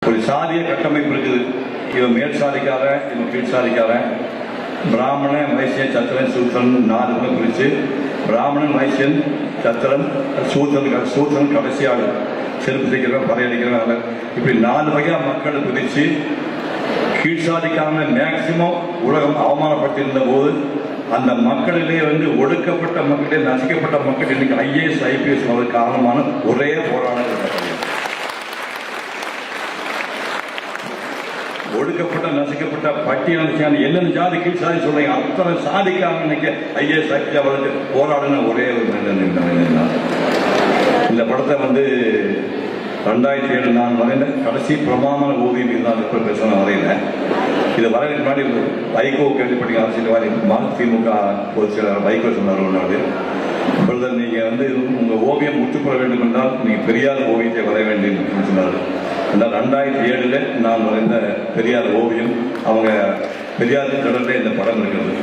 ஒரு சாதிய கட்டமைப்பு இருக்குது. இவன் மேல் சாதிக்காரன், இவன் கீழ் சாதிக்காரன், பிராமணன், வைசியன், சத்திரன், சூத்திரன் 4 பேரும் பிரித்து பிராமணன், வைசியன், சத்திரன், சூத்திரன் கடைசியாக செருப்பு தைக்கிறவன், பறையடிக்கிறவன், இப்படி 4 வகையாக மக்களை பிரித்து கீழ் சாதிக்காரனை மேக்சிமம் உலகம் அவமானப்படுத்தியிருந்த போது அந்த மக்களிலே ஒடுக்கப்பட்ட மக்களிலே நசிக்கப்பட்ட மக்கள் இன்னைக்கு IAS IPS காரணமான ஒரே போராட்டம். ஒடுக்கப்பட்ட நசிக்கப்பட்ட பட்டியல் என்னென்ன ஜாதி கீழ் சாதி சொல்றீங்க, அத்தனை சாதிக்காக இன்னைக்கு IAS IPS அவருக்கு போராடின ஒரே ஒரு இந்த படத்தை 2007 நான் வரைந்த கடைசி பிரமாண ஓவியம் இதுதான். இப்போ பேசணும் வரையில இதை வரைக்கு முன்னாடி வைகோ கேள்விப்பட்டீங்க, அரசியல் திமுக பொதுச் செயலாளர் வைகோ சொன்னார், இப்பொழுது நீங்கள் உங்கள் ஓவியம் முற்றுப்பெற வேண்டும் என்றால் நீங்கள் பெரியார் ஓவியத்தை வரைய வேண்டும் என்று சொன்னார். 2007 நான் வரைந்த பெரியார் ஓவியம், அவங்க பெரியார் கடலில் இந்த படம் இருக்கிறது.